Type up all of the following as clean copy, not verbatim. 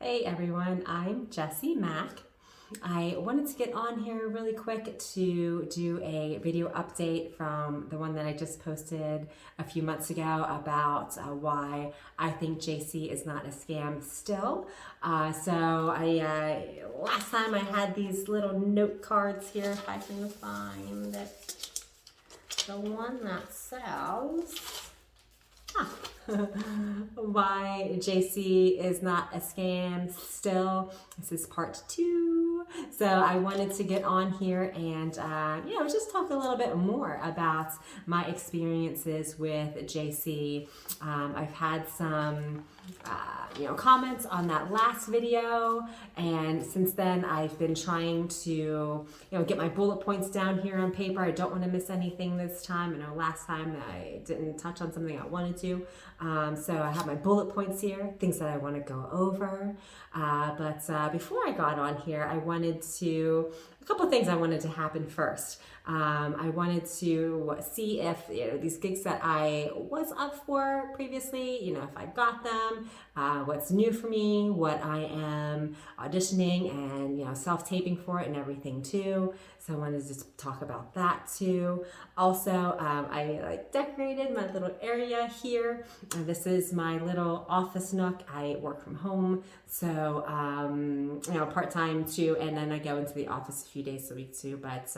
Hey everyone, I'm Jessie Mack. I wanted to get on here really quick to do a video update from the one that I just posted a few months ago about why I think JC is not a scam still. Last time I had these little note cards here, if I can find it. The one that says why JC is not a scam still. This is part 2. So I wanted to get on here and just talk a little bit more about my experiences with JC. I've had some comments on that last video, and since then I've been trying to get my bullet points down here on paper. I don't want to miss anything this time. I know last time I didn't touch on something I wanted to, so I have my bullet points here, things that I want to go over. But before I got on here, a couple of things I wanted to happen first. I wanted to see if these gigs that I was up for previously, if I got them, what's new for me, what I am auditioning and self-taping for it and everything too. So I wanted to just talk about that too. Also, I decorated my little area here. This is my little office nook. I work from home, so part-time too, and then I go into the office a few days a week too. But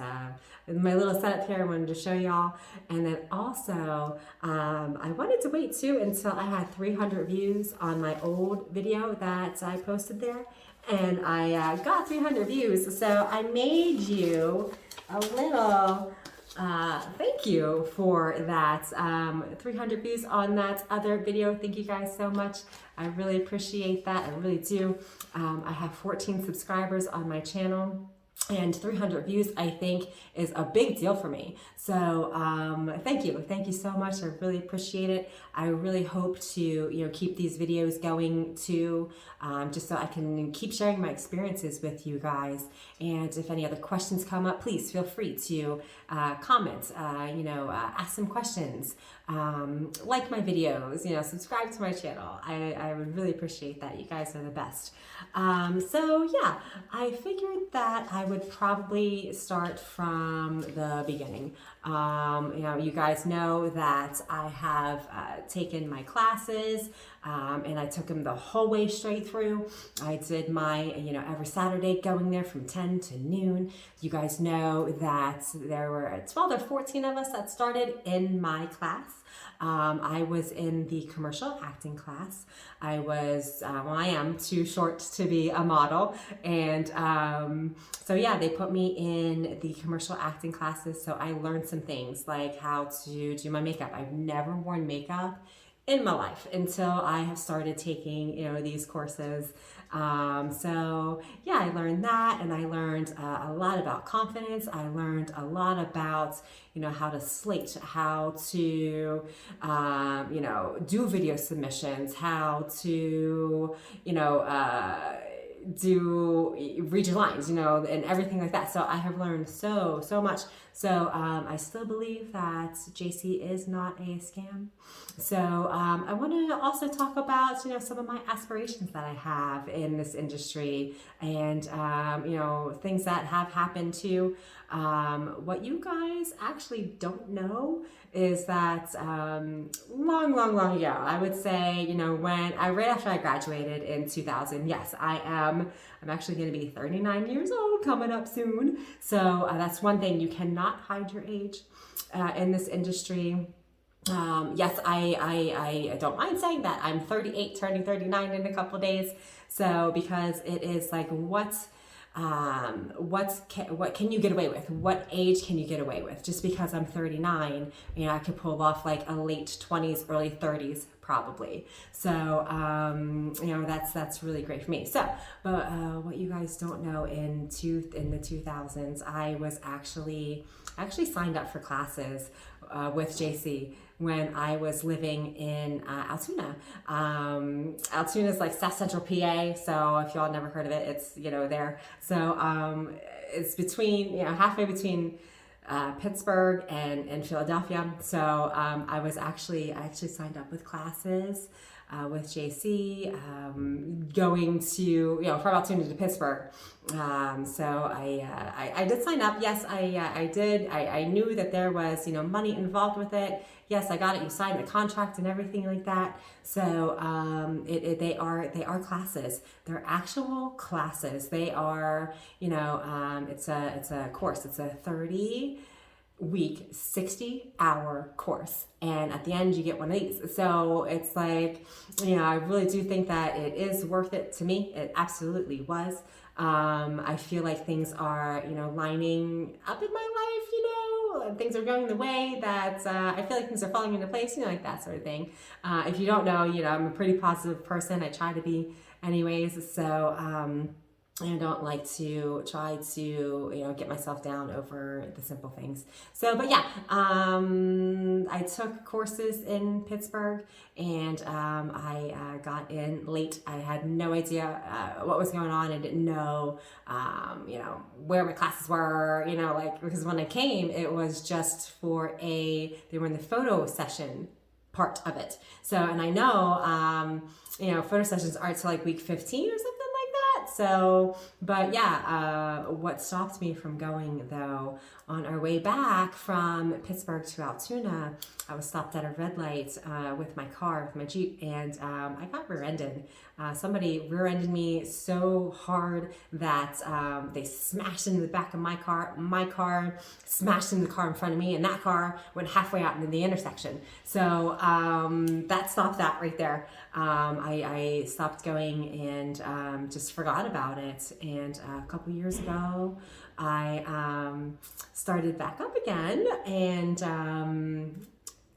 my little setup here I wanted to show y'all. And then also I wanted to wait too until I had 300 views on my old video that I posted there, and I got 300 views, so I made you a little thank you for that. 300 views on that other video. Thank you guys so much. I really appreciate that. I really do. I have 14 subscribers on my channel, and 300 views I think is a big deal for me. So thank you so much. I really appreciate it. I really hope to keep these videos going too, just so I can keep sharing my experiences with you guys. And if any other questions come up, please feel free to comment, ask some questions, like my videos, subscribe to my channel. I would really appreciate that. You guys are the best. I figured that I would probably start from the beginning. You guys know that I have taken my classes, and I took them the whole way straight through. I did my, every Saturday going there from 10 to noon. You guys know that there were 12 or 14 of us that started in my class. I was in the commercial acting class. I am too short to be a model. And they put me in the commercial acting classes. So I learned some things like how to do my makeup. I've never worn makeup in my life until I have started taking, these courses. I learned that, and I learned a lot about confidence. I learned a lot about, how to slate, how to, do video submissions, how to, read your lines, and everything like that. So I have learned so much. So I still believe that JC is not a scam. So I want to also talk about, some of my aspirations that I have in this industry, and, things that have happened too. What you guys actually don't know is that long ago, I would say, right after I graduated in 2000, yes, I'm actually going to be 39 years old coming up soon. So that's one thing. You cannot hide your age in this industry. Yes, I don't mind saying that I'm 38, turning 39 in a couple days. So because it is like, what can you get away with? What age can you get away with? Just because I'm 39, I could pull off like a late 20s, early 30s probably. So, that's really great for me. So, but what you guys don't know, in the 2000s, I was actually signed up for classes with JC when I was living in Altoona. Altoona is like South Central PA, so if y'all never heard of it, it's there. So it's between halfway between Pittsburgh and Philadelphia. So I actually signed up with classes with JC, going to, you know, from Altoona to Pittsburgh. So I did sign up. Yes, I did. I knew that there was, you know, money involved with it. Yes, I got it. You signed the contract and everything like that. So they are classes. They're actual classes. They are, you know, it's a course. It's a 30-week, 60-hour course, and at the end you get one of these. So it's like, you know, I really do think that it is worth it to me. It absolutely was. I feel like things are, you know, lining up in my life, you know, things are going the way that I feel like things are falling into place, you know, like that sort of thing. If you don't know, you know, I'm a pretty positive person. I try to be anyways. So, I don't like to try to, you know, get myself down over the simple things. So, but yeah, I took courses in Pittsburgh, and I got in late. I had no idea what was going on. I didn't know, you know, where my classes were, you know, like, because when I came, it was just for they were in the photo session part of it. So, and I know, you know, photo sessions aren't till like week 15 or something. So, but yeah, what stopped me from going though, on our way back from Pittsburgh to Altoona, I was stopped at a red light with my car, with my Jeep, and I got rear-ended. Somebody rear-ended me so hard that they smashed into the back of my car smashed into the car in front of me, and that car went halfway out into the intersection. So that stopped that right there. I stopped going and just forgot about it. And a couple years ago, I started back up again and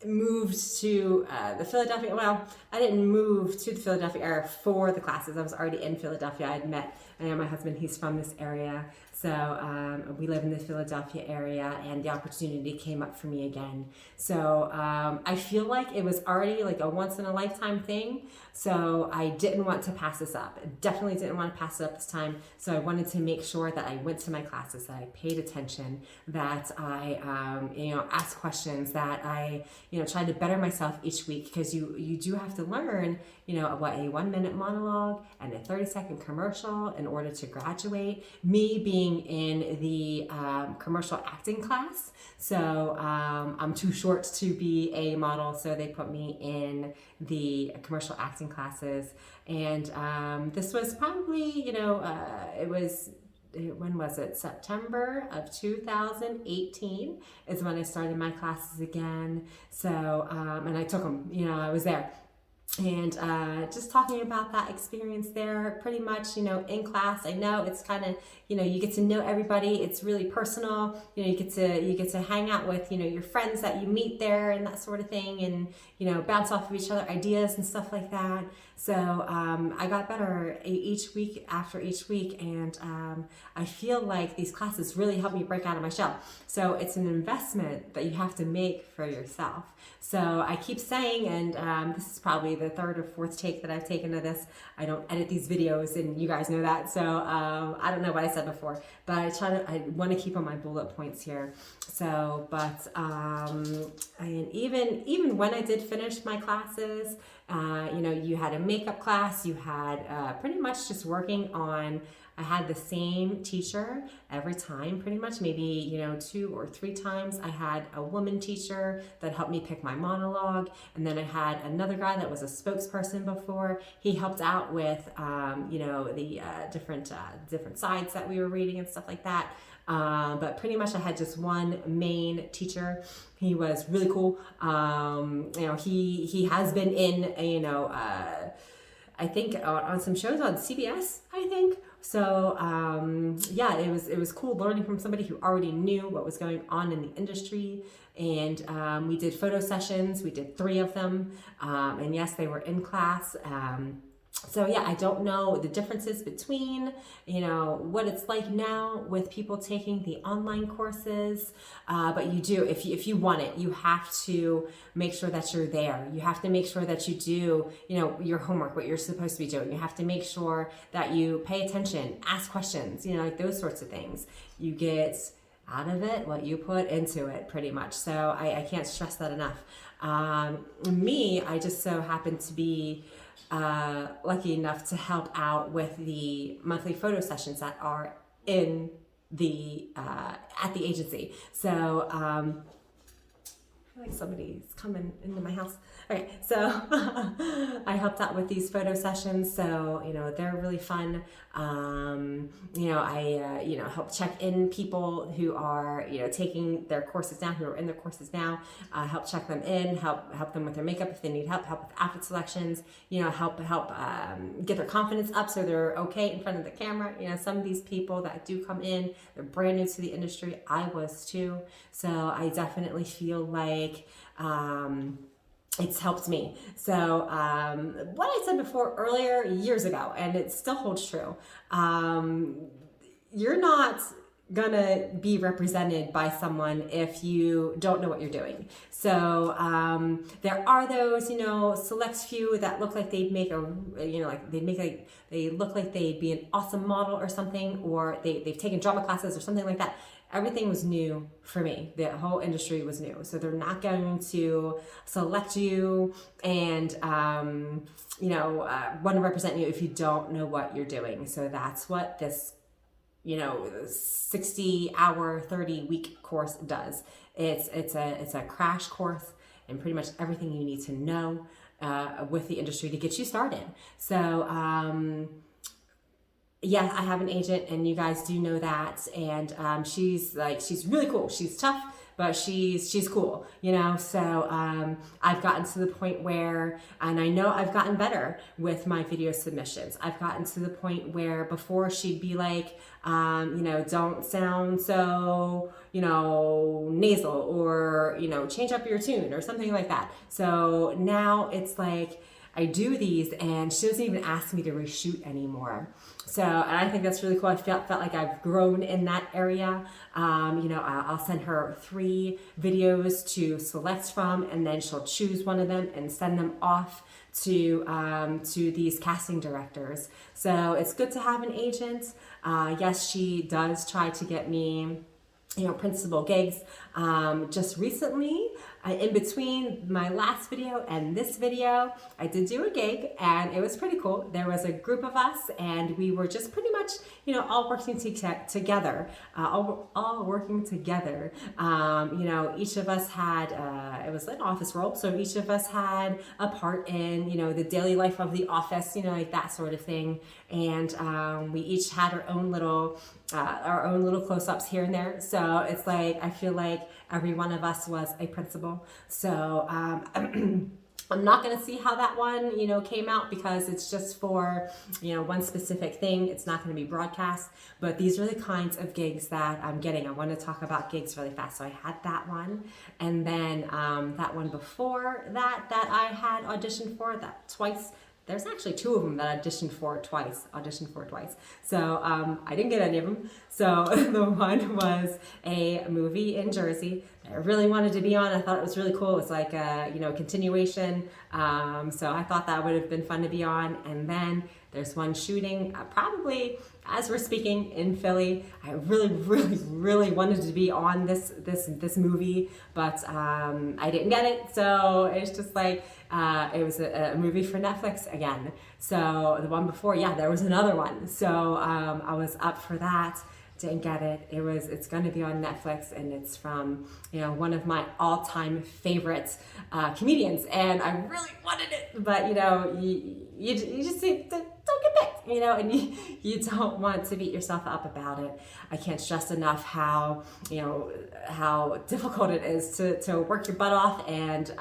moved to the Philadelphia. Well, I didn't move to the Philadelphia area for the classes. I was already in Philadelphia. I had met, I know my husband, he's from this area. So we live in the Philadelphia area, and the opportunity came up for me again. So I feel like it was already like a once in a lifetime thing. So I didn't want to pass this up. I definitely didn't want to pass it up this time. So I wanted to make sure that I went to my classes, that I paid attention, that I, you know, asked questions, that I, you know, tried to better myself each week, because you do have to learn, you know, what a 1-minute monologue and a 30-second commercial in order to graduate. Me being in the commercial acting class, so I'm too short to be a model, so they put me in the commercial acting classes. And this was probably, you know, when was it? September of 2018 is when I started my classes again. So, and I took them, you know, I was there. And just talking about that experience there, pretty much, you know, in class. I know it's kind of, you know, you get to know everybody. It's really personal. You know, you get to hang out with, you know, your friends that you meet there and that sort of thing, and, you know, bounce off of each other ideas and stuff like that. So I got better each week after each week, and I feel like these classes really help me break out of my shell. So it's an investment that you have to make for yourself. So I keep saying, and this is probably the third or fourth take that I've taken of this. I don't edit these videos, and you guys know that. So I don't know what I said before, but I want to keep on my bullet points here. So, but and even when I did finish my classes, you know, you had a makeup class, you had pretty much just working on, I had the same teacher every time, pretty much, maybe, you know, 2 or 3 times. I had a woman teacher that helped me pick my monologue, and then I had another guy that was a spokesperson before. He helped out with, you know, the different sides that we were reading and stuff like that. But pretty much I had just one main teacher. He was really cool. You know, he has been in, you know, I think on some shows on CBS, I think. So yeah, it was cool learning from somebody who already knew what was going on in the industry. And we did photo sessions. We did 3 of them. And yes, they were in class. So yeah, I don't know the differences between, you know, what it's like now with people taking the online courses, but you do, if you want it, you have to make sure that you're there. You have to make sure that you do, you know, your homework, what you're supposed to be doing. You have to make sure that you pay attention, ask questions, you know, like those sorts of things. You get out of it what you put into it, pretty much. So I can't stress that enough. Me, I just so happen to be lucky enough to help out with the monthly photo sessions that are in the at the agency. So I feel like somebody's coming into my house. Okay, so I helped out with these photo sessions, so they're really fun. I help check in people who are taking their courses now, who are in their courses now. Help check them in, help them with their makeup if they need help with outfit selections. Help get their confidence up so they're okay in front of the camera. Some of these people that do come in, they're brand new to the industry. I was too, so I definitely feel like it's helped me. So what I said before earlier years ago, and it still holds true, you're not gonna be represented by someone if you don't know what you're doing. So there are those select few that look like they'd make they look like they'd be an awesome model or something, or they've taken drama classes or something like that. Everything was new for me. The whole industry was new. So they're not going to select you and, want to represent you if you don't know what you're doing. So that's what this, 60-hour, 30-week course does. It's a crash course and pretty much everything you need to know with the industry to get you started. So, yeah, I have an agent, and you guys do know that. And she's really cool. She's tough, but she's cool, So I've gotten to the point where, and I know I've gotten better with my video submissions. I've gotten to the point where before she'd be like, don't sound so, nasal, or change up your tune or something like that. So now it's like I do these, and she doesn't even ask me to reshoot anymore. So, and I think that's really cool. I felt like I've grown in that area. I'll send her 3 videos to select from, and then she'll choose one of them and send them off to these casting directors. So it's good to have an agent. Yes, she does try to get me principal gigs. Just recently, in between my last video and this video, I did do a gig, and it was pretty cool. There was a group of us, and we were just pretty much, all working together, all working together. Each of us had, it was an office role, so each of us had a part in, the daily life of the office, like that sort of thing. And we each had our own little close-ups here and there. So it's like, I feel like every one of us was a principal. So I'm not going to see how that one, came out, because it's just for, one specific thing. It's not going to be broadcast, but these are the kinds of gigs that I'm getting. I want to talk about gigs really fast. So I had that one, and then that one before that I had auditioned for that twice. There's actually 2 of them that I auditioned for twice. So I didn't get any of them. So the one was a movie in Jersey that I really wanted to be on. I thought it was really cool. It was like a continuation. So I thought that would have been fun to be on. And then there's one shooting probably as we're speaking in Philly. I really, really, really wanted to be on this movie, but I didn't get it. So it's just like it was a movie for Netflix again. So the one before, there was another one. So I was up for that. Didn't get it. It's going to be on Netflix, and it's from one of my all-time favorite comedians, and I really wanted it, but you just don't get picked, and you don't want to beat yourself up about it. I can't stress enough how difficult it is to work your butt off and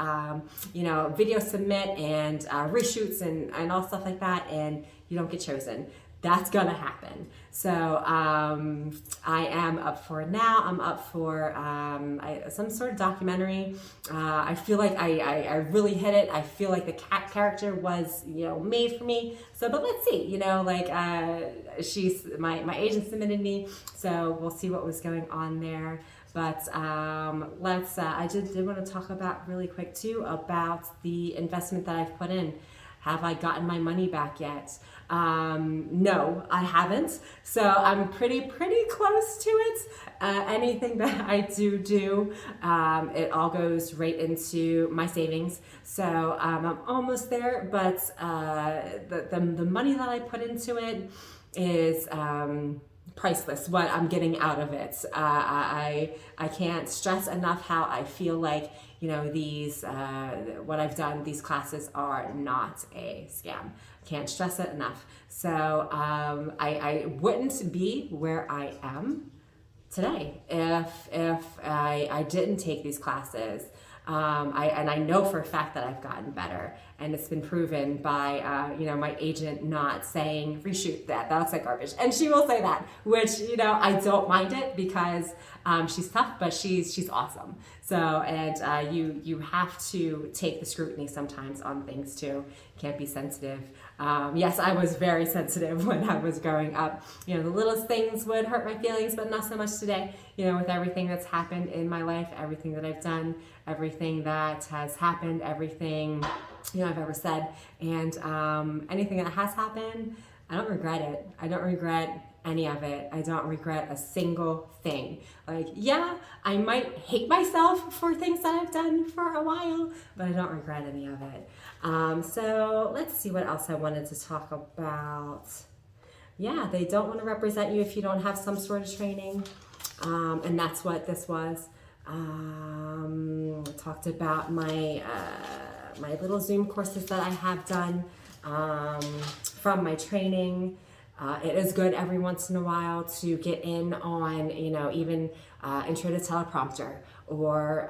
video submit and reshoots and all stuff like that, and you don't get chosen. That's gonna happen. So I am up for it now. I'm up for some sort of documentary. I feel like I really hit it. I feel like the cat character was made for me. So, but let's see. She's my agent submitted me, so we'll see what was going on there. But let's. I did want to talk about really quick too about the investment that I've put in. Have I gotten my money back yet? No, I haven't. So I'm pretty close to it. Anything that I do, it all goes right into my savings. So I'm almost there, but the money that I put into it is priceless. What I'm getting out of it, I can't stress enough how I feel like, you know, these what I've done, these classes are not a scam. Can't stress it enough. So I wouldn't be where I am today if I didn't take these classes. And I know for a fact that I've gotten better, and it's been proven by you know, my agent not saying reshoot that looks like garbage, and she will say that, which, you know, I don't mind it because she's tough, but she's awesome. So, and you have to take the scrutiny sometimes on things too. Can't be sensitive. Yes, I was very sensitive when I was growing up. You know, the littlest things would hurt my feelings, but not so much today. You know, with everything that's happened in my life, everything that I've done, everything that has happened, everything, you know, I've ever said, and anything that has happened, I don't regret it. I don't regret any of it. I don't regret a single thing. Like, yeah, I might hate myself for things that I've done for a while, but I don't regret any of it. So let's see what else I wanted to talk about. Yeah, they don't want to represent you if you don't have some sort of training. And that's what this was. Talked about my my little Zoom courses that I have done from my training. It is good every once in a while to get in on, you know, even intro to teleprompter, or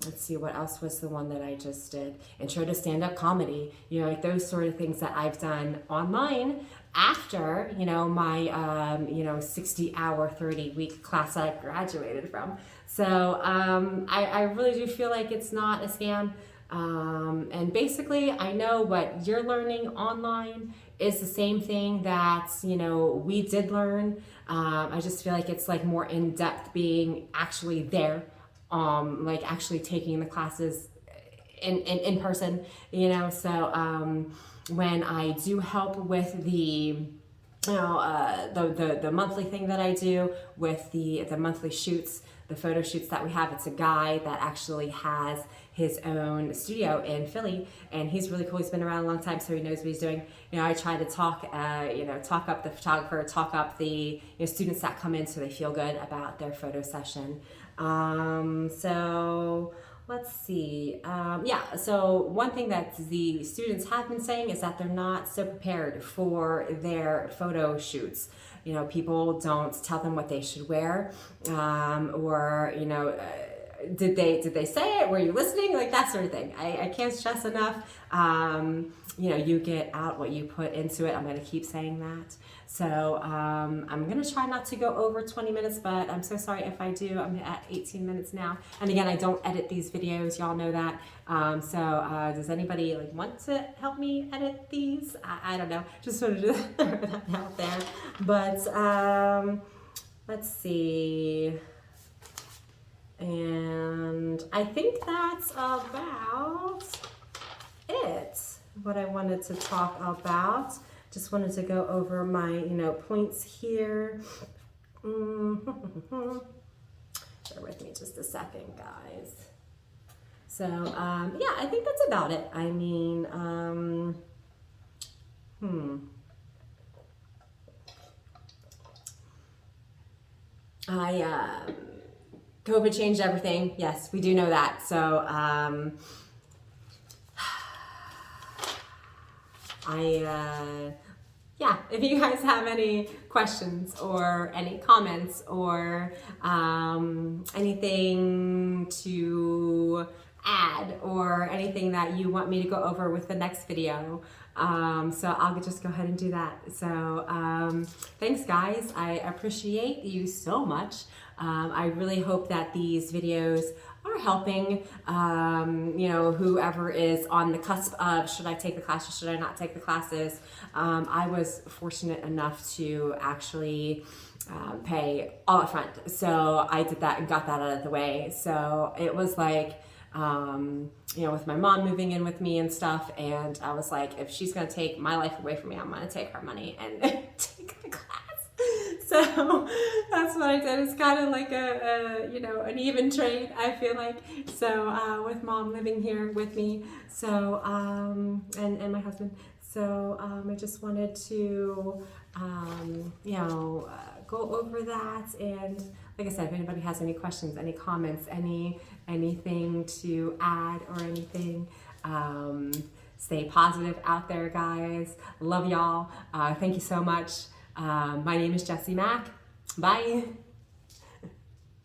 let's see, what else was the one that I just did? Intro to stand-up comedy, you know, like those sort of things that I've done online after, you know, my, you know, 60-hour, 30-week class that I graduated from. So I really do feel like it's not a scam. And basically, I know what you're learning online is the same thing that, you know, we did learn. I just feel like it's like more in depth, being actually there, like actually taking the classes in person, you know. So when I do help with the, you know, the monthly thing that I do with the monthly shoots, the photo shoots that we have, it's a guy that actually has his own studio in Philly, and he's really cool. He's been around a long time, so he knows what he's doing. You know, I try to talk, you know, talk up the photographer, talk up the, you know, students that come in, so they feel good about their photo session. So let's see. Yeah, so one thing that the students have been saying is that they're not so prepared for their photo shoots. You know, people don't tell them what they should wear, or, you know, did they say it? Were you listening? Like that sort of thing. I can't stress enough. You know, you get out what you put into it. I'm going to keep saying that. So I'm going to try not to go over 20 minutes, but I'm so sorry if I do. I'm at 18 minutes now. And again, I don't edit these videos. Y'all know that. So does anybody like want to help me edit these? I don't know. Just sort of just throw that out there. But let's see. And I think that's about it, what I wanted to talk about. Just wanted to go over my, you know, points here. Bear with me just a second, guys. So, yeah, I think that's about it. I mean, COVID changed everything. Yes, we do know that. So, yeah, if you guys have any questions or any comments or anything to add or anything that you want me to go over with the next video, so I'll just go ahead and do that. So thanks, guys. I appreciate you so much. I really hope that these videos are helping, you know, whoever is on the cusp of, should I take the classes, should I not take the classes? I was fortunate enough to actually pay all up front. So I did that and got that out of the way. So it was like with my mom moving in with me and stuff. And I was like, if she's going to take my life away from me, I'm going to take her money and take the class. So that's what I did. It's kind of like an even trade, I feel like. So with mom living here with me, so and my husband. So I just wanted to go over that. And like I said, if anybody has any questions, any comments, anything to add or anything, stay positive out there, guys. Love y'all. Thank you so much. My name is Jessie Mack. Bye.